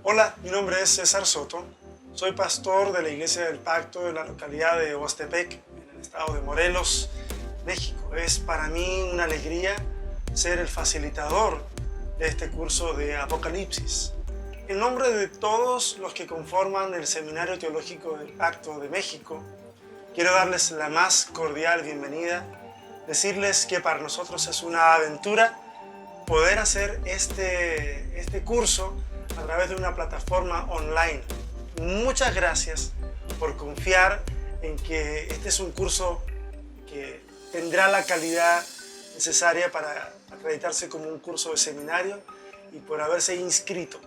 Hola, mi nombre es César Soto. Soy pastor de la Iglesia del Pacto de la localidad de Huastepec, en el estado de Morelos, México. Es para mí una alegría ser el facilitador de este curso de Apocalipsis. En nombre de todos los que conforman el Seminario Teológico del Pacto de México, quiero darles la más cordial bienvenida, decirles que para nosotros es una aventura poder hacer este curso a través de una plataforma online. Muchas gracias por confiar en que este es un curso que tendrá la calidad necesaria para acreditarse como un curso de seminario y por haberse inscrito.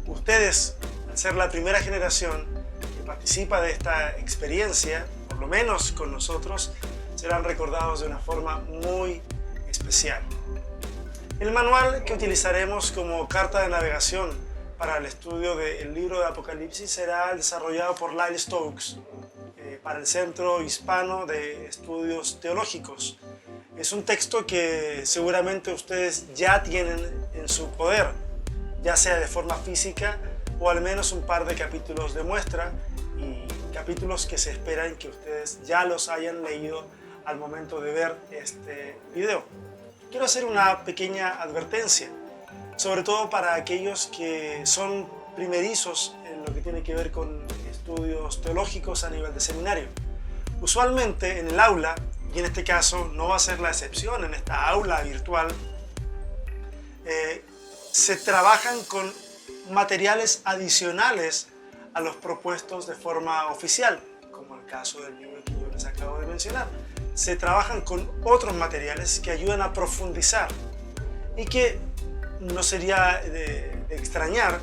Ustedes, al ser la primera generación que participa de esta experiencia, por lo menos con nosotros, serán recordados de una forma muy especial. El manual que utilizaremos como carta de navegación para el estudio del libro de Apocalipsis será desarrollado por Lyle Stokes para el Centro Hispano de Estudios Teológicos. Es un texto que seguramente ustedes ya tienen en su poder, ya sea de forma física o al menos un par de capítulos de muestra y capítulos que se esperan que ustedes ya los hayan leído al momento de ver este video. Quiero hacer una pequeña advertencia, sobre todo para aquellos que son primerizos en lo que tiene que ver con estudios teológicos a nivel de seminario. Usualmente en el aula, y en este caso no va a ser la excepción en esta aula virtual, se trabajan con materiales adicionales a los propuestos de forma oficial, como el caso del libro que yo les acabo de mencionar. Se trabajan con otros materiales que ayudan a profundizar y que no sería de extrañar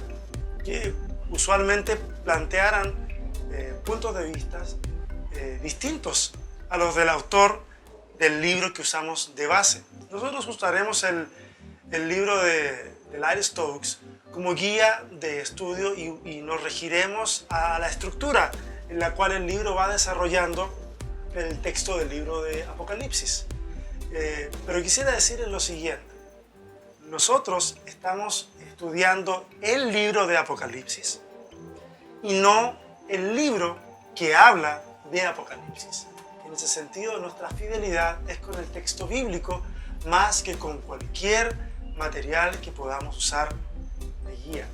que usualmente plantearan puntos de vista distintos a los del autor del libro que usamos de base. Nosotros usaremos el libro de Lyle Stokes como guía de estudio y nos regiremos a la estructura en la cual el libro va desarrollando el texto del libro de Apocalipsis. Pero quisiera decirles lo siguiente. Nosotros estamos estudiando el libro de Apocalipsis y no el libro que habla de Apocalipsis. En ese sentido, nuestra fidelidad es con el texto bíblico más que con cualquier material que podamos usar de guía.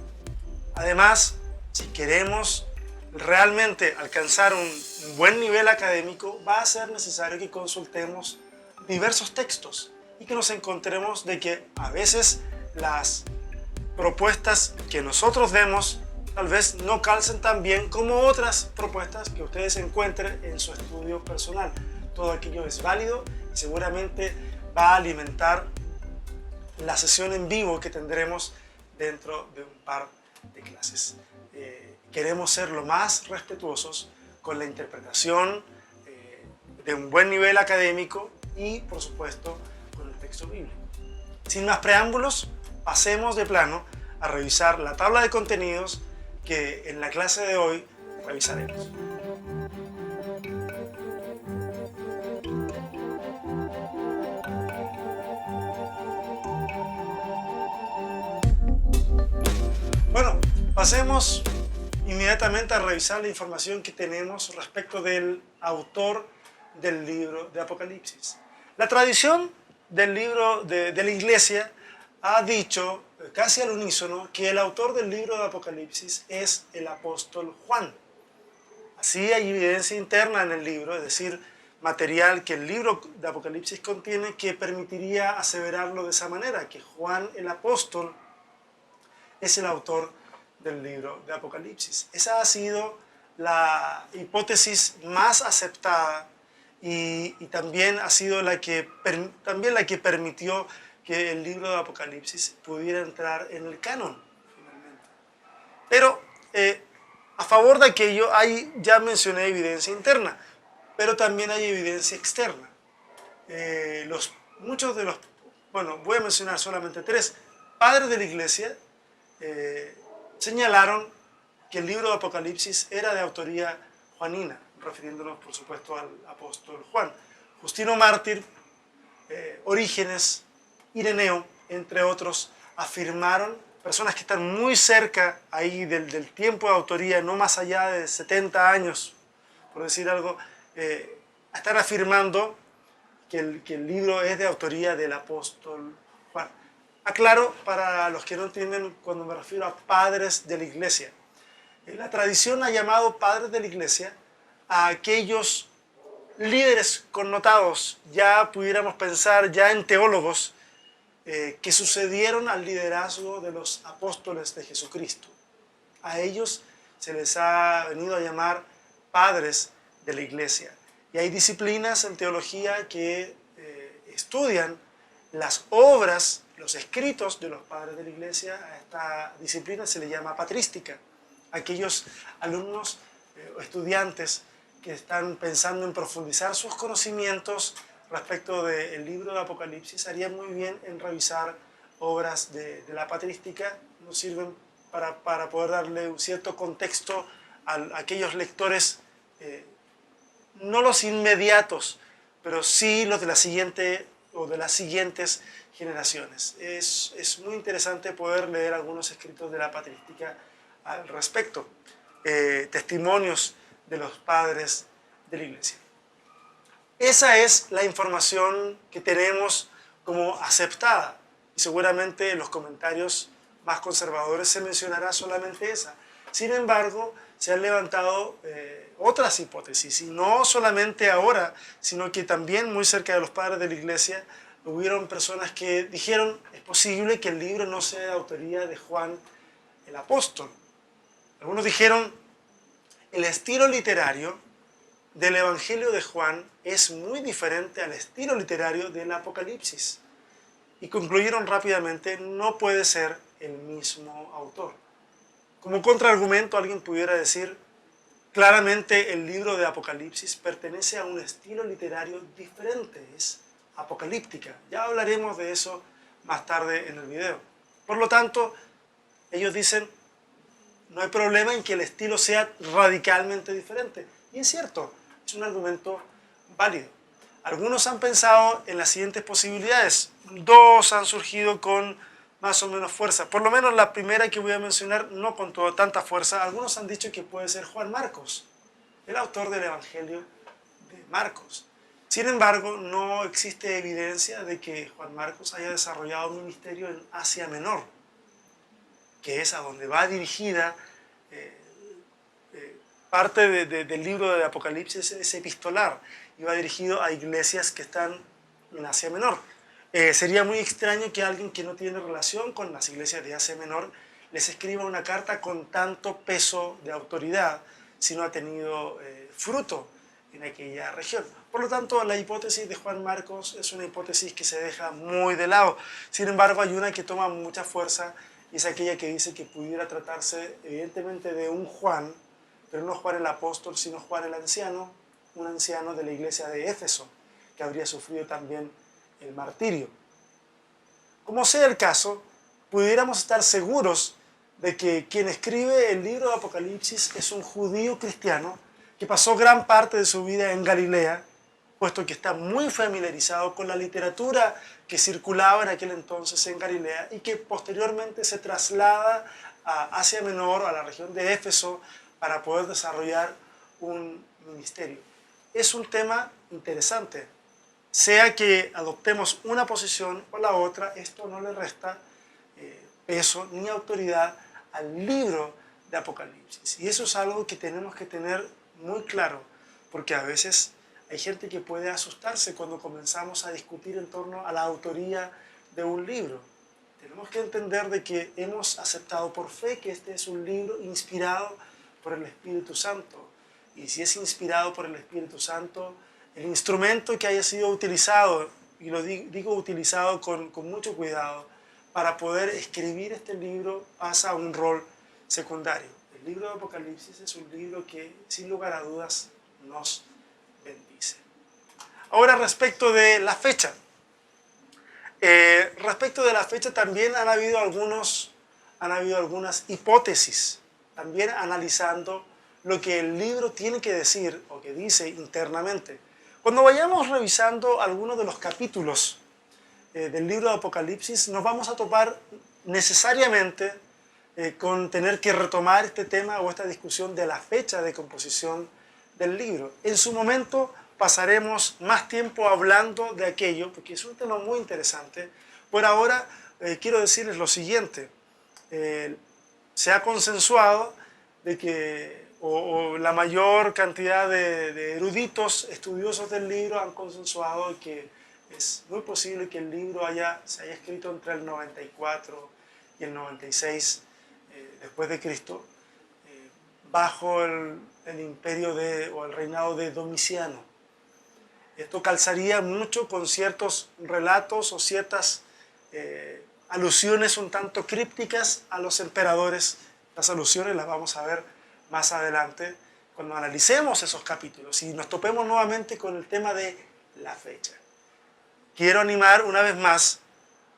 Además, si queremos realmente alcanzar un buen nivel académico, va a ser necesario que consultemos diversos textos y que nos encontremos de que a veces las propuestas que nosotros demos tal vez no calcen tan bien como otras propuestas que ustedes encuentren en su estudio personal. Todo aquello es válido y seguramente va a alimentar la sesión en vivo que tendremos dentro de un par de clases. Queremos ser lo más respetuosos con la interpretación de un buen nivel académico y, por supuesto, con el texto bíblico. Sin más preámbulos, pasemos de plano a revisar la tabla de contenidos que en la clase de hoy revisaremos. Bueno, pasemos inmediatamente a revisar la información que tenemos respecto del autor del libro de Apocalipsis. La tradición del libro de la Iglesia ha dicho casi al unísono que el autor del libro de Apocalipsis es el apóstol Juan. Así hay evidencia interna en el libro, es decir, material que el libro de Apocalipsis contiene que permitiría aseverarlo de esa manera, que Juan el apóstol es el autor del libro de Apocalipsis. Esa ha sido la hipótesis más aceptada y también ha sido la que permitió que el libro de Apocalipsis pudiera entrar en el canon finalmente. Pero a favor de aquello ya mencioné evidencia interna, pero también hay evidencia externa. Voy a mencionar solamente 3 padres de la Iglesia señalaron que el libro de Apocalipsis era de autoría juanina, refiriéndonos por supuesto al apóstol Juan. Justino Mártir, Orígenes, Ireneo, entre otros, afirmaron, personas que están muy cerca ahí del tiempo de autoría, no más allá de 70 años, por decir algo, están afirmando que el libro es de autoría del apóstol Juan. Aclaro para los que no entienden cuando me refiero a padres de la iglesia. La tradición ha llamado padres de la iglesia a aquellos líderes connotados, ya pudiéramos pensar ya en teólogos, que sucedieron al liderazgo de los apóstoles de Jesucristo. A ellos se les ha venido a llamar padres de la iglesia. Y hay disciplinas en teología que estudian las obras, los escritos de los padres de la iglesia. A esta disciplina se le llama patrística. Aquellos alumnos o estudiantes que están pensando en profundizar sus conocimientos respecto del libro de Apocalipsis harían muy bien en revisar obras de la patrística. Nos sirven para poder darle un cierto contexto a aquellos lectores, no los inmediatos, pero sí los de la siguiente o de las siguientes generaciones. Es muy interesante poder leer algunos escritos de la patrística al respecto, testimonios de los padres de la iglesia. Esa es la información que tenemos como aceptada, y seguramente en los comentarios más conservadores se mencionará solamente esa. Sin embargo, se han levantado otras hipótesis, y no solamente ahora, sino que también muy cerca de los padres de la iglesia hubieron personas que dijeron: es posible que el libro no sea de autoría de Juan el apóstol. Algunos dijeron: el estilo literario del Evangelio de Juan es muy diferente al estilo literario del Apocalipsis. Y concluyeron rápidamente: no puede ser el mismo autor. Como contraargumento, alguien pudiera decir: claramente el libro de Apocalipsis pertenece a un estilo literario diferente, es apocalíptica. Ya hablaremos de eso más tarde en el video. Por lo tanto, ellos dicen: no hay problema en que el estilo sea radicalmente diferente. Y es cierto, es un argumento válido. Algunos han pensado en las siguientes posibilidades. Dos han surgido con más o menos fuerza. Por lo menos la primera que voy a mencionar, no con tanta fuerza. Algunos han dicho que puede ser Juan Marcos, el autor del Evangelio de Marcos. Sin embargo, no existe evidencia de que Juan Marcos haya desarrollado un ministerio en Asia Menor, que es a donde va dirigida parte del libro de Apocalipsis, es epistolar, y va dirigido a iglesias que están en Asia Menor. Sería muy extraño que alguien que no tiene relación con las iglesias de Asia Menor les escriba una carta con tanto peso de autoridad si no ha tenido fruto en aquella región. Por lo tanto, la hipótesis de Juan Marcos es una hipótesis que se deja muy de lado. Sin embargo, hay una que toma mucha fuerza, y es aquella que dice que pudiera tratarse evidentemente de un Juan, pero no Juan el apóstol, sino Juan el anciano, un anciano de la iglesia de Éfeso, que habría sufrido también el martirio. Como sea el caso, pudiéramos estar seguros de que quien escribe el libro de Apocalipsis es un judío cristiano que pasó gran parte de su vida en Galilea, puesto que está muy familiarizado con la literatura que circulaba en aquel entonces en Galilea y que posteriormente se traslada a Asia Menor, a la región de Éfeso, para poder desarrollar un ministerio. Es un tema interesante. Sea que adoptemos una posición o la otra, esto no le resta peso ni autoridad al libro de Apocalipsis. Y eso es algo que tenemos que tener muy claro, porque a veces hay gente que puede asustarse cuando comenzamos a discutir en torno a la autoría de un libro. Tenemos que entender de que hemos aceptado por fe que este es un libro inspirado por el Espíritu Santo. Y si es inspirado por el Espíritu Santo, el instrumento que haya sido utilizado, y lo digo utilizado con mucho cuidado, para poder escribir este libro pasa a un rol secundario. El libro de Apocalipsis es un libro que, sin lugar a dudas, nos bendice. Ahora, respecto de la fecha. Respecto de la fecha también han habido algunas hipótesis, también analizando lo que el libro tiene que decir o que dice internamente. Cuando vayamos revisando algunos de los capítulos del libro de Apocalipsis, nos vamos a topar necesariamente con tener que retomar este tema o esta discusión de la fecha de composición del libro. En su momento pasaremos más tiempo hablando de aquello, porque es un tema muy interesante. Por ahora quiero decirles lo siguiente. Se ha consensuado de que, o la mayor cantidad de eruditos estudiosos del libro han consensuado de que es muy posible que el libro se haya escrito entre el 94 y el 96 después de Cristo, bajo el imperio o el reinado de Domiciano. Esto calzaría mucho con ciertos relatos o ciertas alusiones un tanto crípticas a los emperadores. Las alusiones las vamos a ver más adelante cuando analicemos esos capítulos y nos topemos nuevamente con el tema de la fecha. Quiero animar una vez más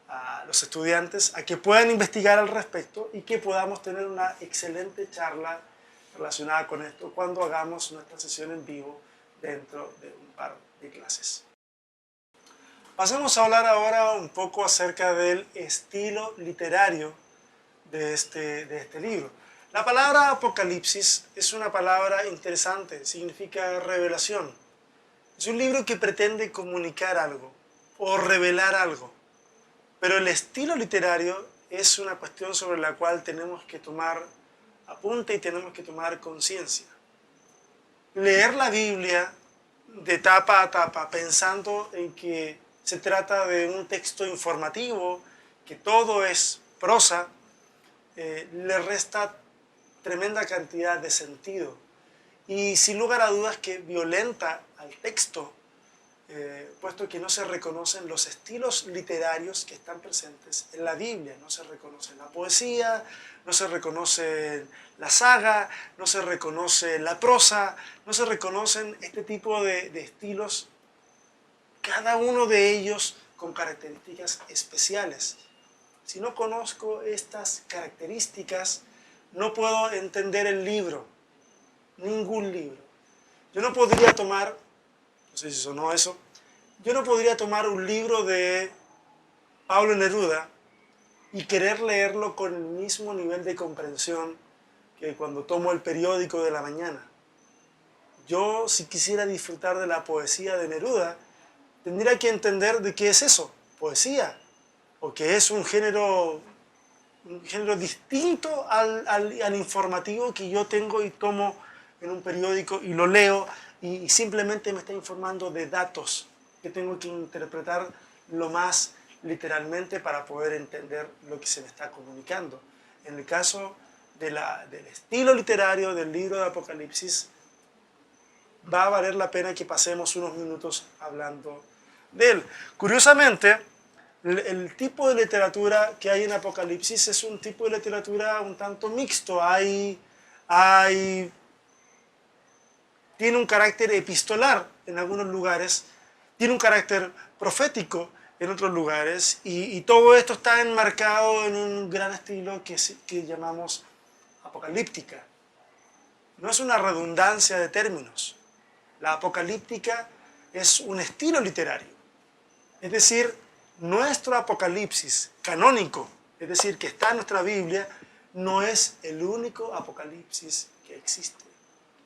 a los estudiantes a que puedan investigar al respecto y que podamos tener una excelente charla relacionada con esto cuando hagamos nuestra sesión en vivo dentro de un par de clases. Pasemos a hablar ahora un poco acerca del estilo literario de este libro. La palabra Apocalipsis es una palabra interesante, significa revelación. Es un libro que pretende comunicar algo o revelar algo, pero el estilo literario es una cuestión sobre la cual tenemos que tomar apunte y tenemos que tomar conciencia. Leer la Biblia de tapa a tapa pensando en que se trata de un texto informativo, que todo es prosa, le resta tremenda cantidad de sentido y sin lugar a dudas que violenta al texto, puesto que no se reconocen los estilos literarios que están presentes en la Biblia. No se reconoce la poesía, no se reconoce la saga, no se reconoce la prosa, no se reconocen este tipo de estilos, cada uno de ellos con características especiales. Si no conozco estas características, no puedo entender el libro, ningún libro. Yo no podría tomar, no sé si sonó eso, yo no podría tomar un libro de Pablo Neruda y querer leerlo con el mismo nivel de comprensión que cuando tomo el periódico de la mañana. Yo, si quisiera disfrutar de la poesía de Neruda, tendría que entender de qué es eso, poesía, o que es un género distinto al informativo que yo tengo y tomo en un periódico y lo leo y simplemente me está informando de datos que tengo que interpretar lo más literalmente para poder entender lo que se me está comunicando. En el caso del estilo literario del libro de Apocalipsis, va a valer la pena que pasemos unos minutos hablando de él. Curiosamente, el tipo de literatura que hay en Apocalipsis es un tipo de literatura un tanto mixto. Tiene un carácter epistolar en algunos lugares, tiene un carácter profético en otros lugares, y todo esto está enmarcado en un gran estilo que llamamos apocalíptica. No es una redundancia de términos. La apocalíptica es un estilo literario. Es decir, nuestro Apocalipsis canónico, es decir, que está en nuestra Biblia, no es el único Apocalipsis que existe.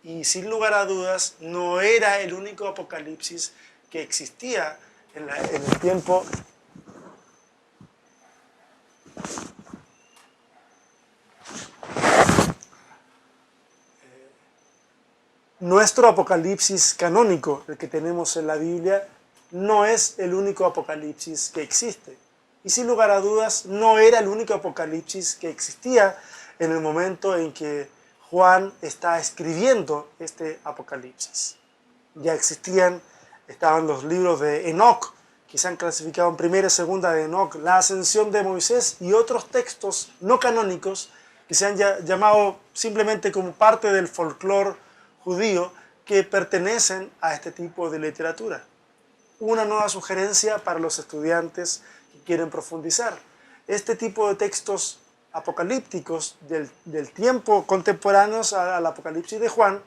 Y sin lugar a dudas, no era el único Apocalipsis que existía en el tiempo nuestro Apocalipsis canónico, el que tenemos en la Biblia, no es el único Apocalipsis que existe. Y sin lugar a dudas, no era el único Apocalipsis que existía en el momento en que Juan está escribiendo este Apocalipsis. Ya estaban los libros de Enoc, que se han clasificado en primera y segunda de Enoc, la ascensión de Moisés y otros textos no canónicos que se han llamado simplemente como parte del folclore judío, que pertenecen a este tipo de literatura. Una nueva sugerencia para los estudiantes que quieren profundizar. Este tipo de textos apocalípticos del tiempo contemporáneos al Apocalipsis de Juan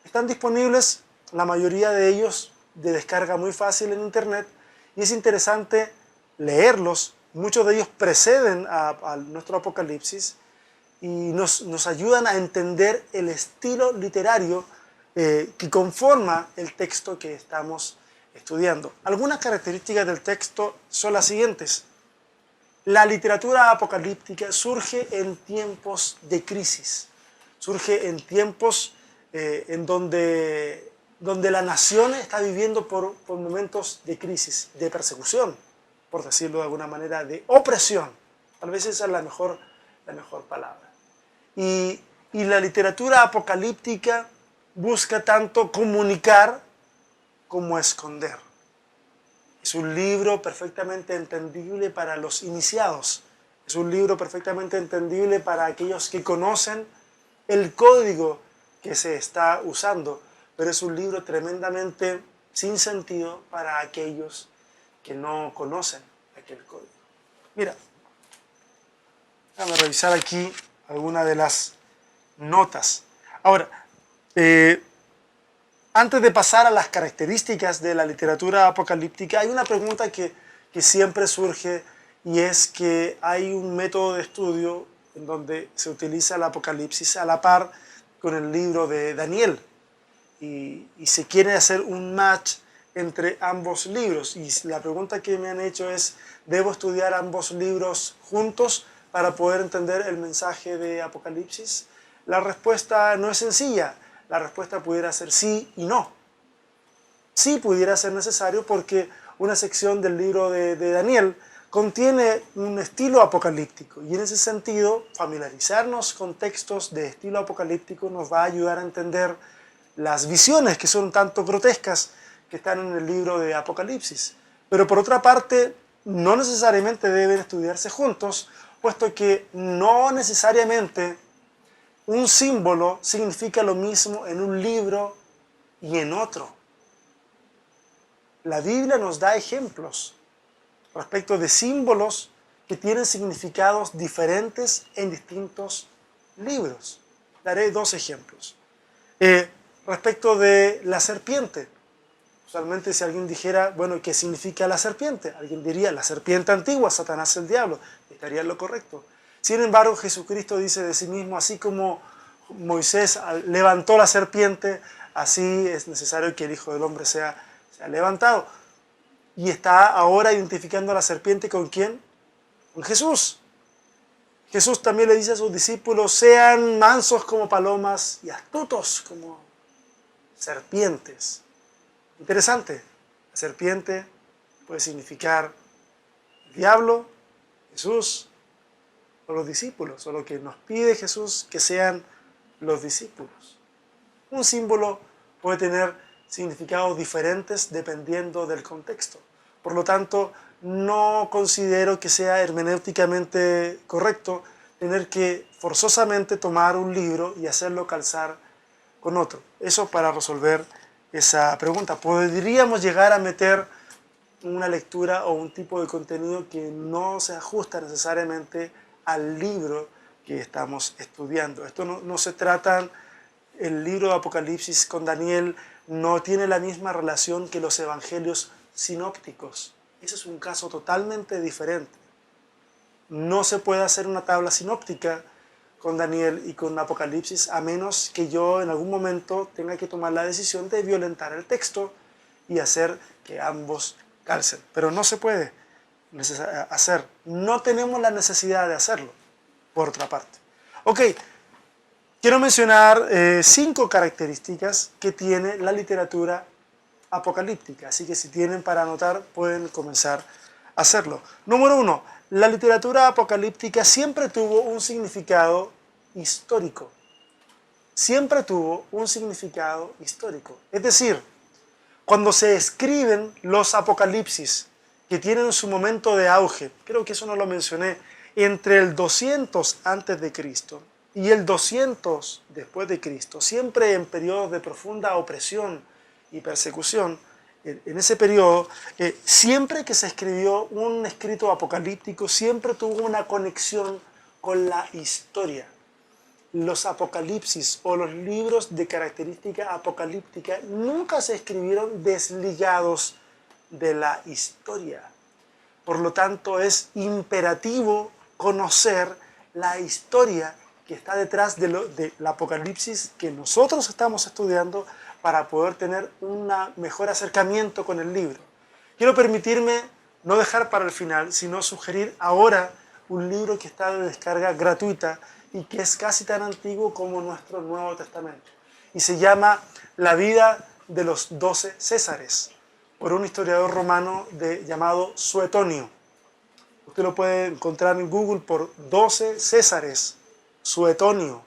están disponibles, la mayoría de ellos de descarga muy fácil en internet, y es interesante leerlos muchos de ellos preceden a nuestro Apocalipsis y nos ayudan a entender el estilo literario que conforma el texto que estamos estudiando. Algunas características del texto son las siguientes. La literatura apocalíptica surge en tiempos de crisis, surge en tiempos en donde la nación está viviendo por momentos de crisis, de persecución, por decirlo de alguna manera, de opresión. Tal vez esa es la mejor palabra. Y la literatura apocalíptica busca tanto comunicar como esconder. Es un libro perfectamente entendible para los iniciados. Es un libro perfectamente entendible para aquellos que conocen el código que se está usando, pero es un libro tremendamente sin sentido para aquellos que no conocen aquel código. Mira, déjame revisar aquí algunas de las notas. Ahora, antes de pasar a las características de la literatura apocalíptica, hay una pregunta que siempre surge, y es que hay un método de estudio en donde se utiliza el Apocalipsis a la par con el libro de Daniel, y se quiere hacer un match entre ambos libros. Y la pregunta que me han hecho es, ¿debo estudiar ambos libros juntos para poder entender el mensaje de Apocalipsis? La respuesta no es sencilla. La respuesta pudiera ser sí y no. Sí pudiera ser necesario porque una sección del libro de Daniel contiene un estilo apocalíptico, y en ese sentido familiarizarnos con textos de estilo apocalíptico nos va a ayudar a entender las visiones que son tanto grotescas que están en el libro de Apocalipsis. Pero por otra parte, no necesariamente deben estudiarse juntos, puesto que no necesariamente un símbolo significa lo mismo en un libro y en otro. La Biblia nos da ejemplos respecto de símbolos que tienen significados diferentes en distintos libros. Daré dos ejemplos. Respecto de la serpiente. Usualmente si alguien dijera, bueno, ¿qué significa la serpiente? Alguien diría, la serpiente antigua, Satanás el diablo. Estaría en lo correcto. Sin embargo, Jesucristo dice de sí mismo, así como Moisés levantó la serpiente, así es necesario que el Hijo del Hombre sea levantado. Y está ahora identificando a la serpiente ¿con quién? Con Jesús. Jesús también le dice a sus discípulos, sean mansos como palomas y astutos como serpientes. Interesante. La serpiente puede significar el diablo, Jesús o los discípulos, o lo que nos pide Jesús que sean los discípulos. Un símbolo puede tener significados diferentes dependiendo del contexto. Por lo tanto, no considero que sea hermenéuticamente correcto tener que forzosamente tomar un libro y hacerlo calzar con otro. Eso para resolver esa pregunta. ¿Podríamos llegar a meter una lectura o un tipo de contenido que no se ajusta necesariamente al libro que estamos estudiando? Esto no se trata, el libro de Apocalipsis con Daniel no tiene la misma relación que los evangelios sinópticos. Ese es un caso totalmente diferente. No se puede hacer una tabla sinóptica con Daniel y con Apocalipsis a menos que yo en algún momento tenga que tomar la decisión de violentar el texto y hacer que ambos calcen. Pero no se puede hacer. No tenemos la necesidad de hacerlo, por otra parte. Ok, quiero mencionar 5 características que tiene la literatura apocalíptica. Así que si tienen para anotar, pueden comenzar a hacerlo. Número 1. La literatura apocalíptica siempre tuvo un significado histórico. Siempre tuvo un significado histórico. Es decir, cuando se escriben los apocalipsis, que tienen su momento de auge, creo que eso no lo mencioné, entre el 200 antes de Cristo y el 200 después de Cristo, siempre en periodos de profunda opresión y persecución, en ese periodo, siempre que se escribió un escrito apocalíptico, siempre tuvo una conexión con la historia. Los apocalipsis o los libros de característica apocalíptica nunca se escribieron desligados de la historia. Por lo tanto, es imperativo conocer la historia que está detrás del Apocalipsis que nosotros estamos estudiando para poder tener un mejor acercamiento con el libro. Quiero permitirme no dejar para el final, sino sugerir ahora un libro que está de descarga gratuita y que es casi tan antiguo como nuestro Nuevo Testamento. Y se llama La vida de los 12 Césares, por un historiador romano llamado Suetonio. Usted lo puede encontrar en Google por 12 Césares, Suetonio.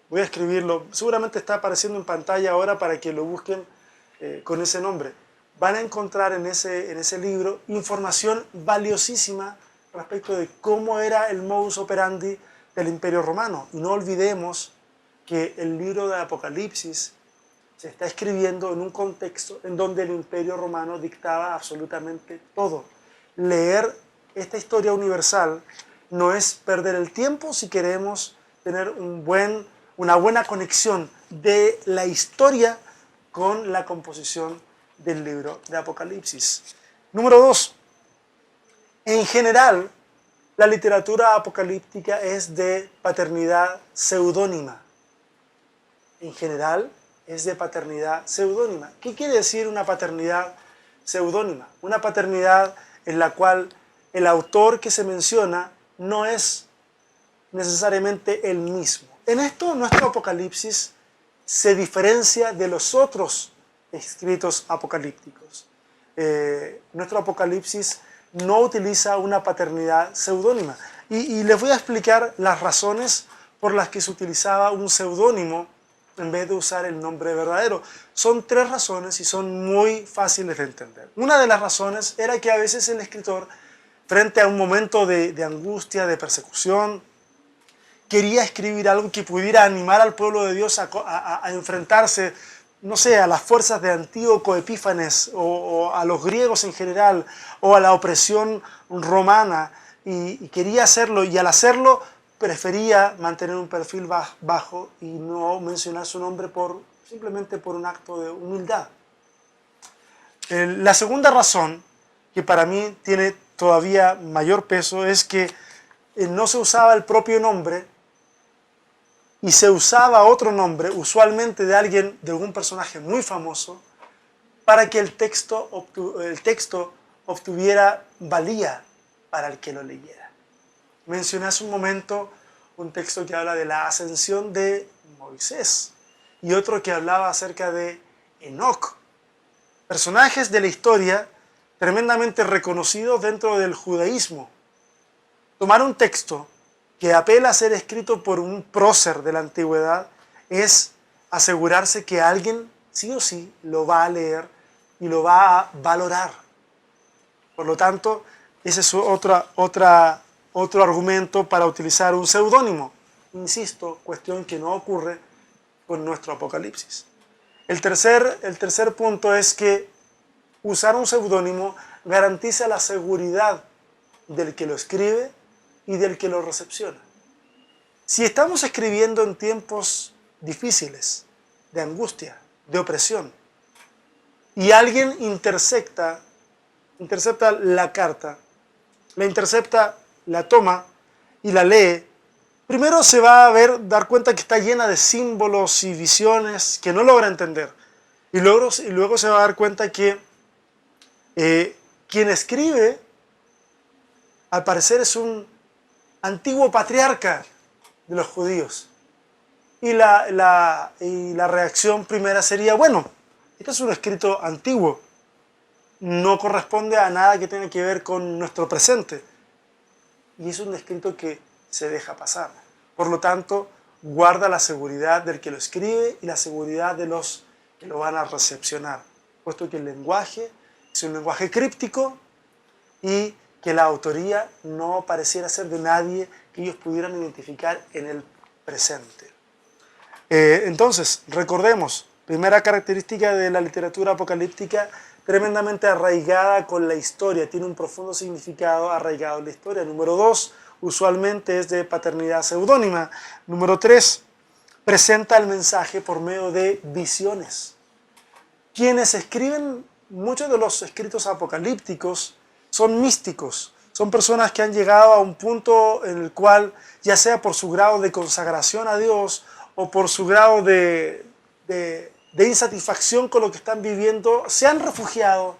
Voy a escribirlo, seguramente está apareciendo en pantalla ahora para que lo busquen con ese nombre. Van a encontrar en ese libro información valiosísima respecto de cómo era el modus operandi del Imperio Romano. Y no olvidemos que el libro de Apocalipsis se está escribiendo en un contexto en donde el Imperio Romano dictaba absolutamente todo. Leer esta historia universal no es perder el tiempo si queremos tener una buena conexión de la historia con la composición del libro de Apocalipsis. Número 2. En general, la literatura apocalíptica es de paternidad seudónima. En general, es de paternidad seudónima. ¿Qué quiere decir una paternidad seudónima? Una paternidad en la cual el autor que se menciona no es necesariamente el mismo. En esto, nuestro Apocalipsis se diferencia de los otros escritos apocalípticos. Nuestro Apocalipsis no utiliza una paternidad seudónima. Y les voy a explicar las razones por las que se utilizaba un seudónimo en vez de usar el nombre verdadero. Son 3 razones y son muy fáciles de entender. Una de las razones era que a veces el escritor, frente a un momento de angustia, de persecución, quería escribir algo que pudiera animar al pueblo de Dios a enfrentarse, no sé, a las fuerzas de Antíoco Epífanes o a los griegos en general o a la opresión romana, y quería hacerlo, y al hacerlo prefería mantener un perfil bajo y no mencionar su nombre simplemente por un acto de humildad. La segunda razón, que para mí tiene todavía mayor peso, es que no se usaba el propio nombre y se usaba otro nombre, usualmente de algún personaje muy famoso, para que el texto obtuviera valía para el que lo leyera. Mencioné hace un momento un texto que habla de la ascensión de Moisés y otro que hablaba acerca de Enoc, personajes de la historia tremendamente reconocidos dentro del judaísmo. Tomar un texto que apela a ser escrito por un prócer de la antigüedad es asegurarse que alguien sí o sí lo va a leer y lo va a valorar. Por lo tanto, ese es otro argumento para utilizar un seudónimo. Insisto, cuestión que no ocurre con nuestro Apocalipsis. El tercer punto es que usar un seudónimo garantiza la seguridad del que lo escribe y del que lo recepciona. Si estamos escribiendo en tiempos difíciles, de angustia, de opresión, y alguien intercepta la carta, la intercepta, la toma y la lee, primero se va a dar cuenta que está llena de símbolos y visiones que no logra entender. Y luego se va a dar cuenta que quien escribe, al parecer, es un antiguo patriarca de los judíos. Y la reacción primera sería, bueno, este es un escrito antiguo, no corresponde a nada que tenga que ver con nuestro presente. Y es un escrito que se deja pasar. Por lo tanto, guarda la seguridad del que lo escribe y la seguridad de los que lo van a recepcionar, puesto que el lenguaje es un lenguaje críptico y que la autoría no pareciera ser de nadie que ellos pudieran identificar en el presente. Entonces, recordemos, primera característica de la literatura apocalíptica, tremendamente arraigada con la historia, tiene un profundo significado arraigado en la historia. Número 2, usualmente es de paternidad seudónima. Número 3, presenta el mensaje por medio de visiones. Quienes escriben muchos de los escritos apocalípticos son místicos, son personas que han llegado a un punto en el cual, ya sea por su grado de consagración a Dios o por su grado de insatisfacción con lo que están viviendo, se han refugiado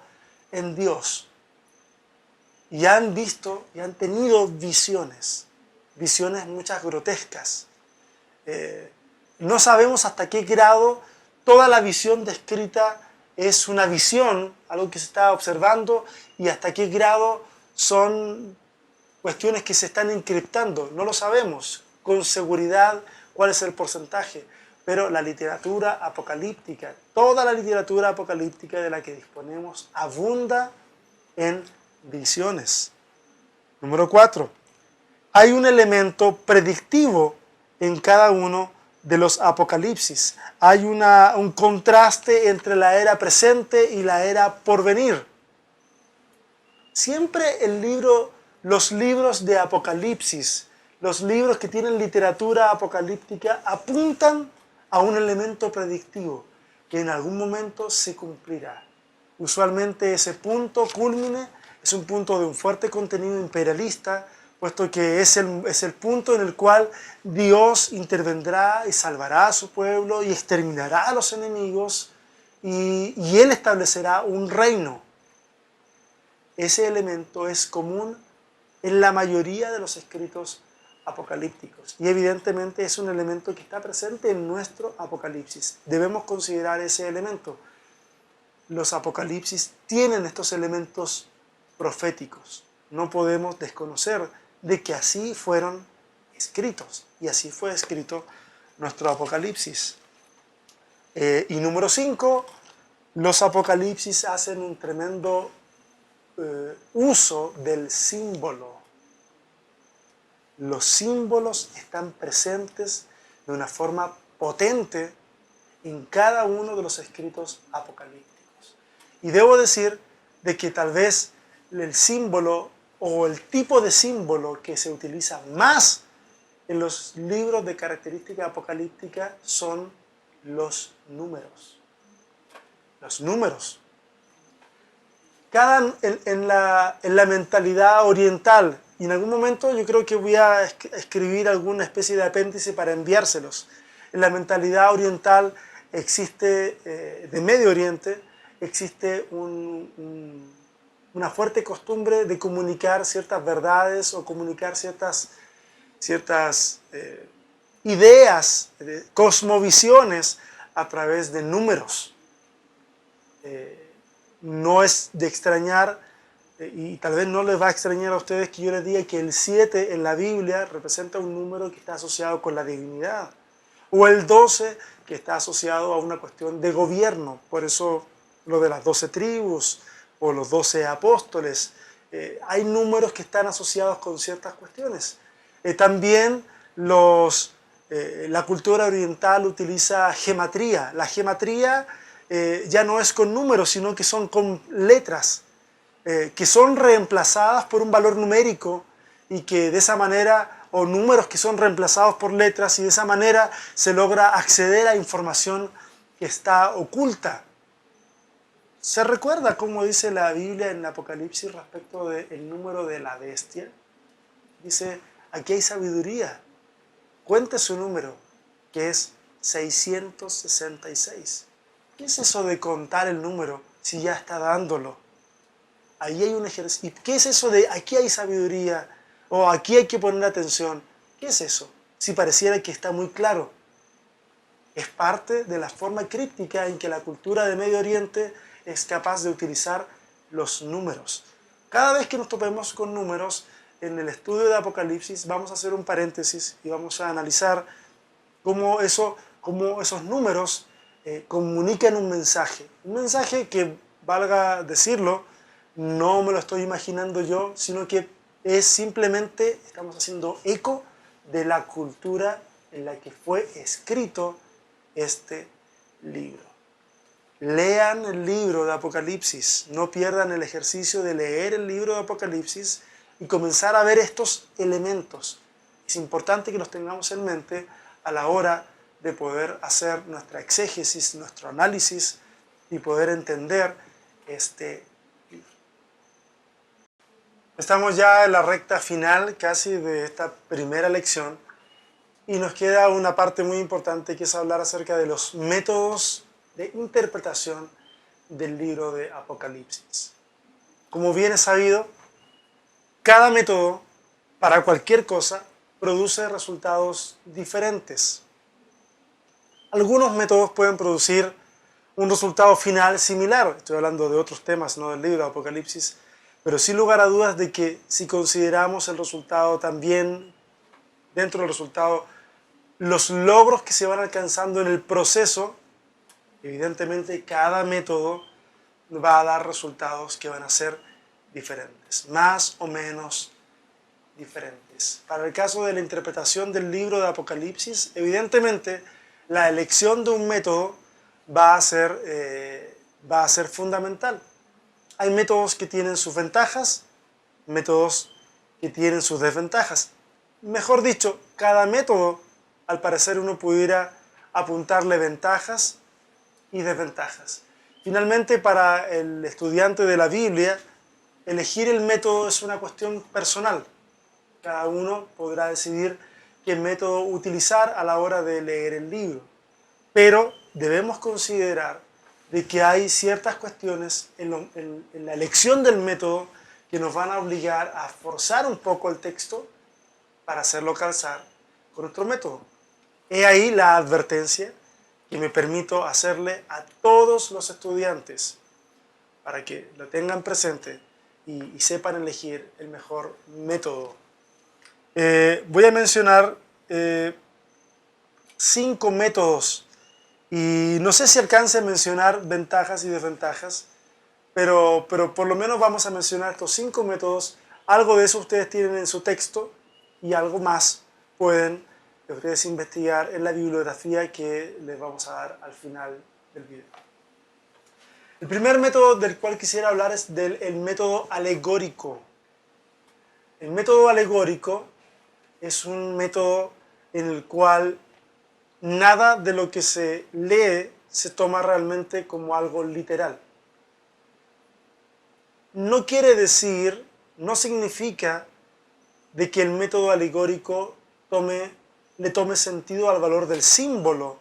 en Dios y han visto y han tenido visiones muchas grotescas. No sabemos hasta qué grado toda la visión descrita es una visión, algo que se está observando, y hasta qué grado son cuestiones que se están encriptando. No lo sabemos con seguridad cuál es el porcentaje, pero la literatura apocalíptica, toda la literatura apocalíptica de la que disponemos, abunda en visiones. Número 4. Hay un elemento predictivo en cada uno de los apocalipsis. Hay un contraste entre la era presente y la era por venir. Siempre los libros de Apocalipsis, los libros que tienen literatura apocalíptica, apuntan a un elemento predictivo que en algún momento se cumplirá. Usualmente ese punto cúlmine es un punto de un fuerte contenido imperialista, puesto que es el punto en el cual Dios intervendrá y salvará a su pueblo y exterminará a los enemigos y Él establecerá un reino. Ese elemento es común en la mayoría de los escritos apocalípticos y evidentemente es un elemento que está presente en nuestro Apocalipsis. Debemos considerar ese elemento. Los apocalipsis tienen estos elementos proféticos. No podemos desconocer de que así fueron escritos y así fue escrito nuestro Apocalipsis. Y número 5, los apocalipsis hacen un tremendo uso del símbolo. Los símbolos están presentes de una forma potente en cada uno de los escritos apocalípticos. Y debo decir de que tal vez el símbolo o el tipo de símbolo que se utiliza más en los libros de característica apocalíptica son los números. Los números. En la mentalidad oriental, y en algún momento yo creo que voy a escribir alguna especie de apéndice para enviárselos. En la mentalidad oriental existe, de Medio Oriente, existe una fuerte costumbre de comunicar ciertas verdades o comunicar ciertas ideas, cosmovisiones a través de números. No es de extrañar, y tal vez no les va a extrañar a ustedes que yo les diga que el 7 en la Biblia representa un número que está asociado con la divinidad, o el 12 que está asociado a una cuestión de gobierno. Por eso lo de las 12 tribus o los 12 apóstoles, hay números que están asociados con ciertas cuestiones. También la cultura oriental utiliza gematría. La gematría ya no es con números, sino que son con letras, que son reemplazadas por un valor numérico y que de esa manera, o números que son reemplazados por letras, y de esa manera se logra acceder a información que está oculta. ¿Se recuerda cómo dice la Biblia en Apocalipsis respecto del número de la bestia? Dice, aquí hay sabiduría. Cuente su número, que es 666. ¿Qué es eso de contar el número si ya está dándolo? Ahí hay un ejercicio. ¿Qué es eso de aquí hay sabiduría? O aquí hay que poner atención. ¿Qué es eso? Si pareciera que está muy claro. Es parte de la forma críptica en que la cultura de Medio Oriente es capaz de utilizar los números. Cada vez que nos topemos con números, en el estudio de Apocalipsis vamos a hacer un paréntesis y vamos a analizar cómo esos números comunican un mensaje que, valga decirlo, no me lo estoy imaginando yo, sino que es simplemente, estamos haciendo eco de la cultura en la que fue escrito este libro. Lean el libro de Apocalipsis, no pierdan el ejercicio de leer el libro de Apocalipsis y comenzar a ver estos elementos. Es importante que los tengamos en mente a la hora de poder hacer nuestra exégesis, nuestro análisis y poder entender este libro. Estamos ya en la recta final casi de esta primera lección y nos queda una parte muy importante que es hablar acerca de los métodos de interpretación del libro de Apocalipsis. Como bien es sabido, cada método para cualquier cosa produce resultados diferentes. Algunos métodos pueden producir un resultado final similar. Estoy hablando de otros temas, no del libro de Apocalipsis, pero sin lugar a dudas de que si consideramos el resultado también, dentro del resultado, los logros que se van alcanzando en el proceso, evidentemente cada método va a dar resultados que van a ser diferentes, más o menos diferentes. Para el caso de la interpretación del libro de Apocalipsis, evidentemente la elección de un método va a ser fundamental. Hay métodos que tienen sus ventajas, métodos que tienen sus desventajas. Mejor dicho, cada método, al parecer uno pudiera apuntarle ventajas y desventajas. Finalmente, para el estudiante de la Biblia, elegir el método es una cuestión personal. Cada uno podrá decidir qué método utilizar a la hora de leer el libro. Pero debemos considerar de que hay ciertas cuestiones en la elección del método que nos van a obligar a forzar un poco el texto para hacerlo calzar con nuestro método. He ahí la advertencia que me permito hacerle a todos los estudiantes para que lo tengan presente y sepan elegir el mejor método. Voy a mencionar 5 métodos y no sé si alcance a mencionar ventajas y desventajas, pero por lo menos vamos a mencionar estos 5 métodos. Algo de eso ustedes tienen en su texto y algo más pueden ustedes investigar en la bibliografía que les vamos a dar al final del video. El primer método del cual quisiera hablar es del método alegórico. El método alegórico es un método en el cual nada de lo que se lee se toma realmente como algo literal. No quiere decir, no significa de que el método alegórico le tome sentido al valor del símbolo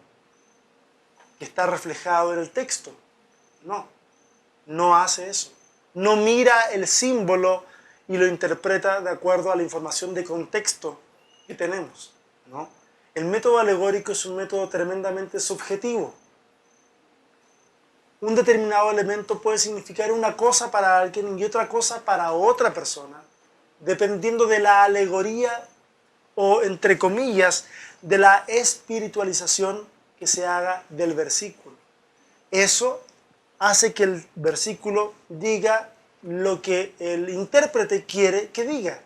que está reflejado en el texto. No hace eso. No mira el símbolo y lo interpreta de acuerdo a la información de contexto que tenemos. ¿No? El método alegórico es un método tremendamente subjetivo. Un determinado elemento puede significar una cosa para alguien y otra cosa para otra persona, dependiendo de la alegoría o, entre comillas, de la espiritualización que se haga del versículo. Eso hace que el versículo diga lo que el intérprete quiere que diga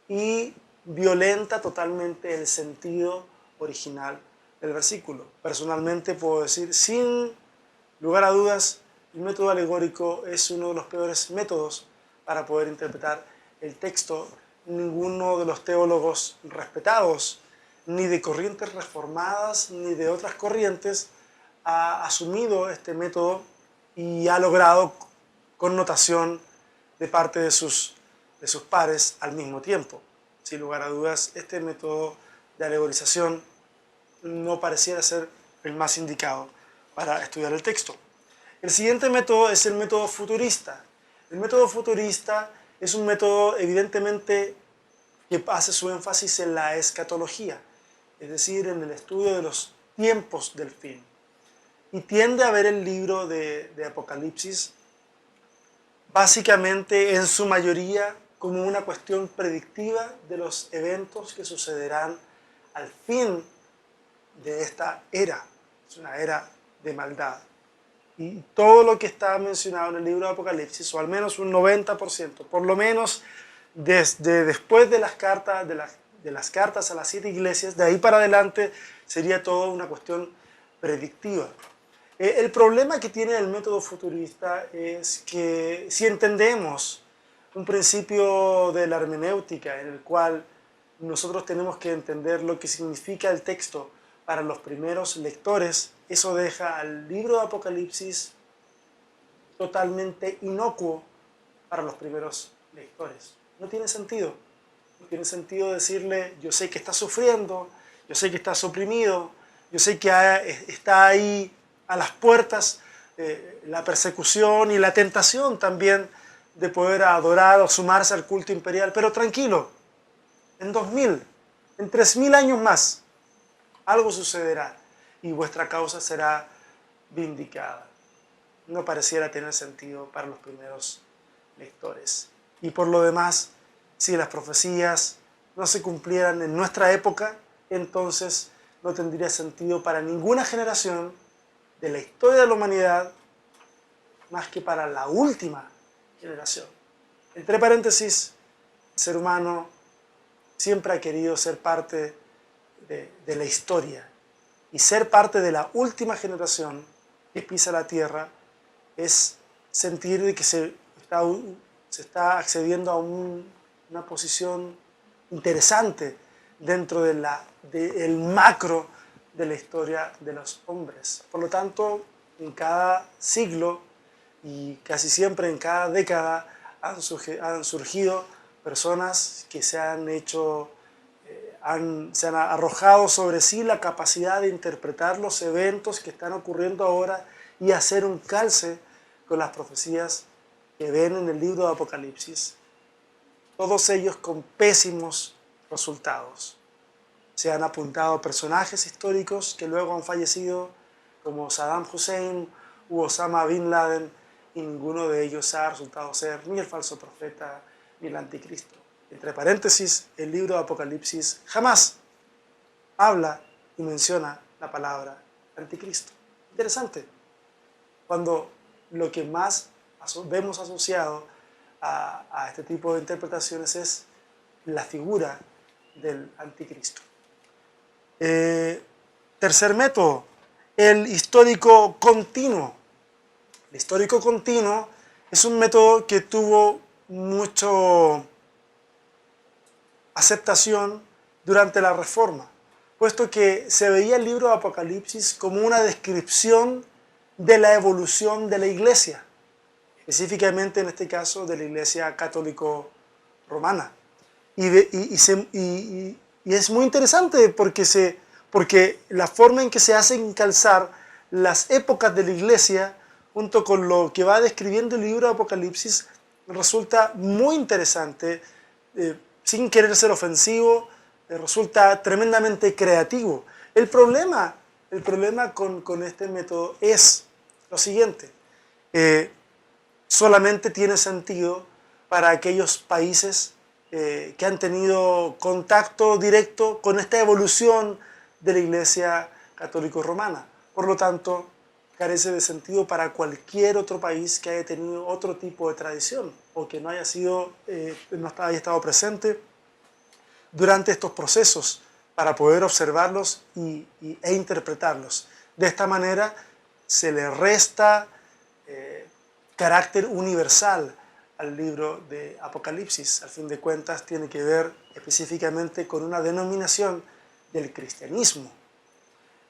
y violenta totalmente el sentido original del versículo. Personalmente puedo decir, sin lugar a dudas, el método alegórico es uno de los peores métodos para poder interpretar el texto. Ninguno de los teólogos respetados, ni de corrientes reformadas, ni de otras corrientes, ha asumido este método y ha logrado connotación de parte de sus pares al mismo tiempo. Sin lugar a dudas, este método de alegorización no pareciera ser el más indicado para estudiar el texto. El siguiente método es el método futurista. El método futurista es un método evidentemente que hace su énfasis en la escatología, es decir, en el estudio de los tiempos del fin. Y tiende a ver el libro de Apocalipsis básicamente en su mayoría como una cuestión predictiva de los eventos que sucederán al fin de esta era. Es una era de maldad. Y todo lo que está mencionado en el libro de Apocalipsis, o al menos un 90%, por lo menos desde después de las cartas a las 7 iglesias, de ahí para adelante sería todo una cuestión predictiva. El problema que tiene el método futurista es que si entendemos un principio de la hermenéutica en el cual nosotros tenemos que entender lo que significa el texto para los primeros lectores, eso deja al libro de Apocalipsis totalmente inocuo para los primeros lectores. No tiene sentido. No tiene sentido decirle, yo sé que estás sufriendo, yo sé que estás oprimido, yo sé que está ahí a las puertas la persecución y la tentación también de poder adorar o sumarse al culto imperial. Pero tranquilo, en 2000, en 3000 años más, algo sucederá y vuestra causa será vindicada. No pareciera tener sentido para los primeros lectores. Y por lo demás, si las profecías no se cumplieran en nuestra época, entonces no tendría sentido para ninguna generación de la historia de la humanidad, más que para la última generación. Entre paréntesis, el ser humano siempre ha querido ser parte de la historia, y ser parte de la última generación que pisa la tierra es sentir de que se está accediendo a una posición interesante dentro del macro de la historia de los hombres. Por lo tanto, en cada siglo y casi siempre en cada década han surgido personas que se han arrojado sobre sí la capacidad de interpretar los eventos que están ocurriendo ahora y hacer un calce con las profecías que ven en el libro de Apocalipsis, todos ellos con pésimos resultados. Se han apuntado personajes históricos que luego han fallecido, como Saddam Hussein u Osama Bin Laden, y ninguno de ellos ha resultado ser ni el falso profeta ni el anticristo. Entre paréntesis, el libro de Apocalipsis jamás habla y menciona la palabra anticristo. Interesante, cuando lo que más vemos asociado a este tipo de interpretaciones es la figura del anticristo. Tercer método, el histórico continuo. El histórico continuo es un método que tuvo mucha aceptación durante la Reforma, puesto que se veía el libro de Apocalipsis como una descripción de la evolución de la Iglesia, específicamente en este caso de la Iglesia católico romana. Y es muy interesante porque la forma en que se hacen calzar las épocas de la Iglesia junto con lo que va describiendo el libro de Apocalipsis resulta muy interesante, sin querer ser ofensivo, resulta tremendamente creativo. El problema con este método es lo siguiente: solamente tiene sentido para aquellos países que han tenido contacto directo con esta evolución de la Iglesia católico romana. Por lo tanto, carece de sentido para cualquier otro país que haya tenido otro tipo de tradición o que no haya estado presente durante estos procesos para poder observarlos e interpretarlos. De esta manera se le resta carácter universal al libro de Apocalipsis. Al fin de cuentas, tiene que ver específicamente con una denominación del cristianismo.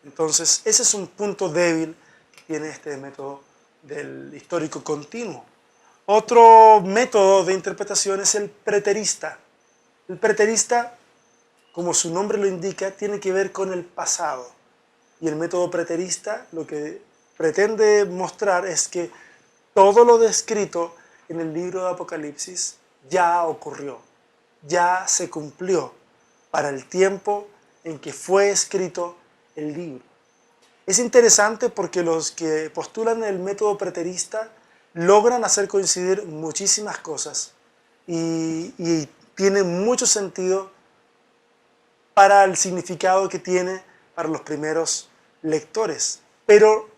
Entonces, ese es un punto débil que tiene este método del histórico continuo. Otro método de interpretación es el preterista. El preterista, como su nombre lo indica, tiene que ver con el pasado. Y el método preterista lo que pretende mostrar es que todo lo descrito en el libro de Apocalipsis ya ocurrió, ya se cumplió para el tiempo en que fue escrito el libro. Es interesante porque los que postulan el método preterista logran hacer coincidir muchísimas cosas y tiene mucho sentido para el significado que tiene para los primeros lectores, pero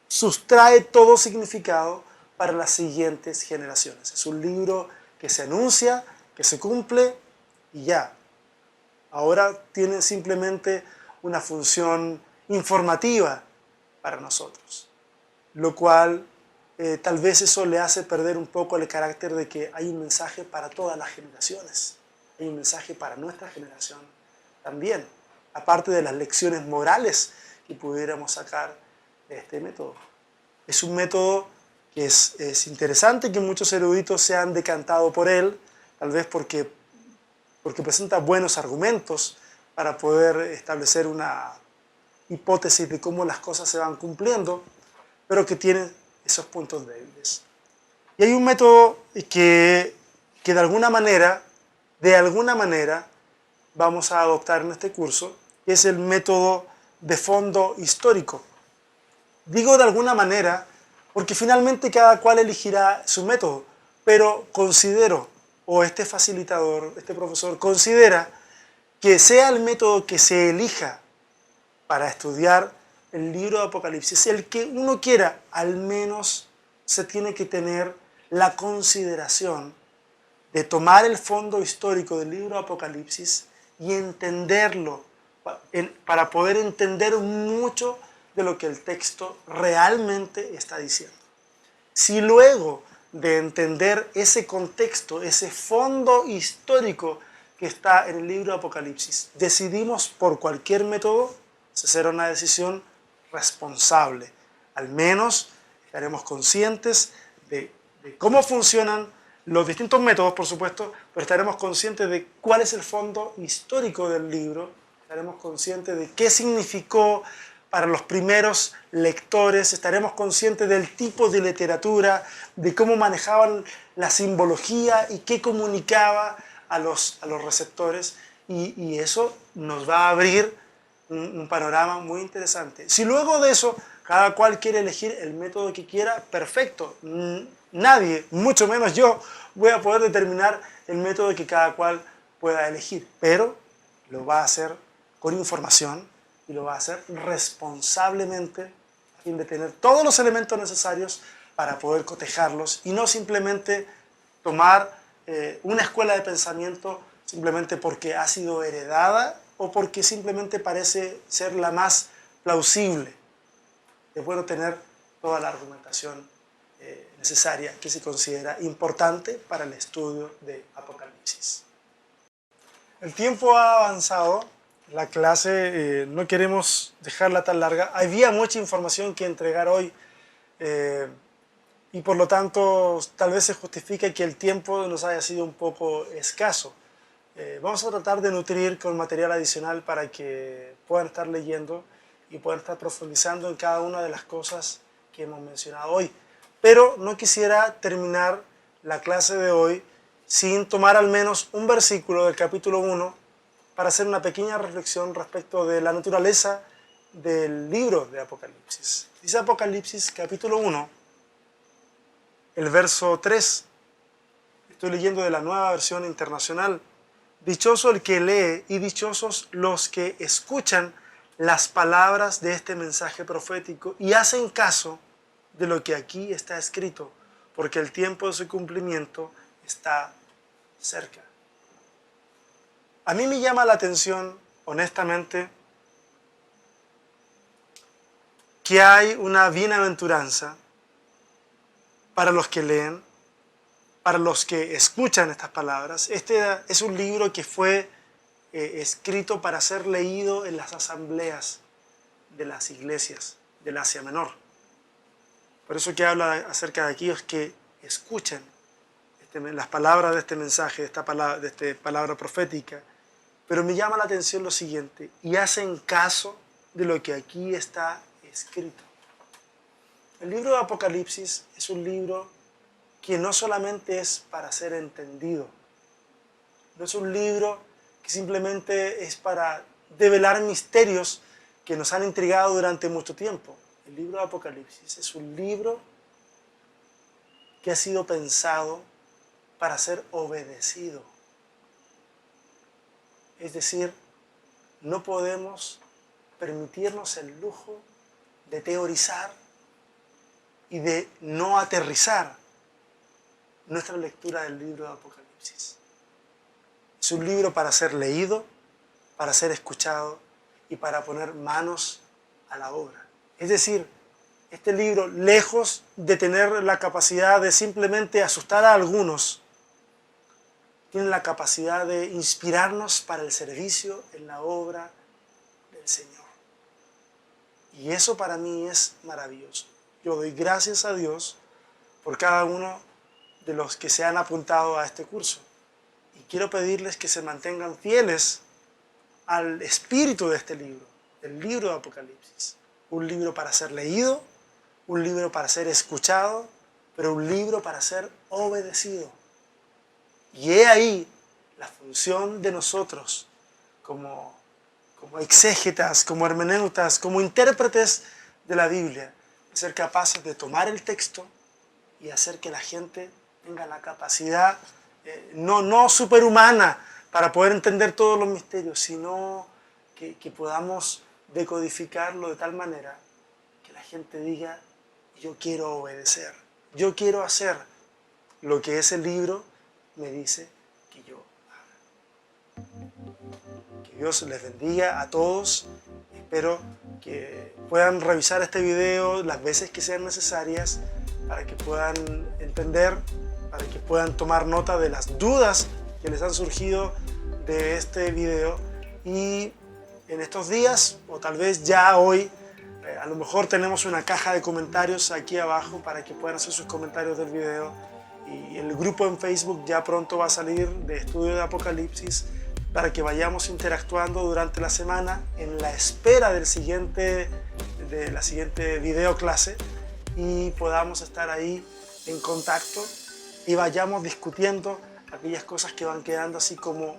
sustrae todo significado para las siguientes generaciones. Es un libro que se anuncia, que se cumple y ya. Ahora tiene simplemente una función informativa para nosotros, lo cual tal vez eso le hace perder un poco el carácter de que hay un mensaje para todas las generaciones, hay un mensaje para nuestra generación también, aparte de las lecciones morales que pudiéramos sacar de este método. Es un método que es interesante, que muchos eruditos se han decantado por él, tal vez porque presenta buenos argumentos para poder establecer una hipótesis de cómo las cosas se van cumpliendo, pero que tiene esos puntos débiles. Y hay un método que de alguna manera, vamos a adoptar en este curso, que es el método de fondo histórico. Digo de alguna manera porque finalmente cada cual elegirá su método, pero considero, o este facilitador, este profesor, considera que sea el método que se elija para estudiar el libro de Apocalipsis, el que uno quiera, al menos se tiene que tener la consideración de tomar el fondo histórico del libro de Apocalipsis y entenderlo para poder entender mucho de lo que el texto realmente está diciendo. Si luego de entender ese contexto, ese fondo histórico que está en el libro de Apocalipsis, decidimos por cualquier método, esa será una decisión responsable. Al menos estaremos conscientes de cómo funcionan los distintos métodos, por supuesto, pero estaremos conscientes de cuál es el fondo histórico del libro, estaremos conscientes de qué significó para los primeros lectores, estaremos conscientes del tipo de literatura, de cómo manejaban la simbología y qué comunicaba a los receptores, y eso nos va a abrir un panorama muy interesante. Si luego de eso cada cual quiere elegir el método que quiera, perfecto. Nadie, mucho menos yo, voy a poder determinar el método que cada cual pueda elegir, pero lo va a hacer con información y lo va a hacer responsablemente a fin de tener todos los elementos necesarios para poder cotejarlos y no simplemente tomar una escuela de pensamiento simplemente porque ha sido heredada o porque simplemente parece ser la más plausible. Es bueno tener toda la argumentación necesaria que se considera importante para el estudio de Apocalipsis. El tiempo ha avanzado, la clase no queremos dejarla tan larga. Había mucha información que entregar hoy y por lo tanto tal vez se justifique que el tiempo nos haya sido un poco escaso. Vamos a tratar de nutrir con material adicional para que puedan estar leyendo y puedan estar profundizando en cada una de las cosas que hemos mencionado hoy. Pero no quisiera terminar la clase de hoy sin tomar al menos un versículo del capítulo 1 para hacer una pequeña reflexión respecto de la naturaleza del libro de Apocalipsis. Dice Apocalipsis capítulo 1, el verso 3. Estoy leyendo de la Nueva Versión Internacional. Dichoso el que lee y dichosos los que escuchan las palabras de este mensaje profético y hacen caso de lo que aquí está escrito, porque el tiempo de su cumplimiento está cerca. A mí me llama la atención, honestamente, que hay una bienaventuranza para los que leen, para los que escuchan estas palabras. Este es un libro que fue escrito para ser leído en las asambleas de las iglesias del Asia Menor. Por eso que habla acerca de aquellos que escuchan las palabras de este mensaje, de esta palabra profética. Pero me llama la atención lo siguiente, y hacen caso de lo que aquí está escrito. El libro de Apocalipsis es un libro que no solamente es para ser entendido, no es un libro que simplemente es para develar misterios que nos han intrigado durante mucho tiempo. El libro de Apocalipsis es un libro que ha sido pensado para ser obedecido. Es decir, no podemos permitirnos el lujo de teorizar y de no aterrizar nuestra lectura del libro de Apocalipsis. Es un libro para ser leído, para ser escuchado y para poner manos a la obra. Es decir, este libro, lejos de tener la capacidad de simplemente asustar a algunos, tiene la capacidad de inspirarnos para el servicio en la obra del Señor. Y eso para mí es maravilloso. Yo doy gracias a Dios por cada uno de los que se han apuntado a este curso. Y quiero pedirles que se mantengan fieles al espíritu de este libro, el libro de Apocalipsis. Un libro para ser leído, un libro para ser escuchado, pero un libro para ser obedecido. Y he ahí la función de nosotros como exégetas, como hermeneutas, como intérpretes de la Biblia, de ser capaces de tomar el texto y hacer que la gente tenga la capacidad no superhumana para poder entender todos los misterios, sino que podamos decodificarlo de tal manera que la gente diga: yo quiero obedecer, yo quiero hacer lo que ese libro me dice que yo haga. Que Dios les bendiga a todos. Espero que puedan revisar este video las veces que sean necesarias para que puedan entender, para que puedan tomar nota de las dudas que les han surgido de este video. Y en estos días, o tal vez ya hoy, a lo mejor tenemos una caja de comentarios aquí abajo para que puedan hacer sus comentarios del video. Y el grupo en Facebook ya pronto va a salir de Estudio de Apocalipsis para que vayamos interactuando durante la semana en la espera de la siguiente video clase, y podamos estar ahí en contacto y vayamos discutiendo aquellas cosas que van quedando así como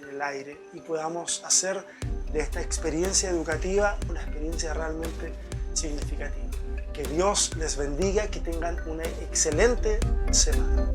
en el aire, y podamos hacer de esta experiencia educativa una experiencia realmente significativa. Que Dios les bendiga, que tengan una excelente semana.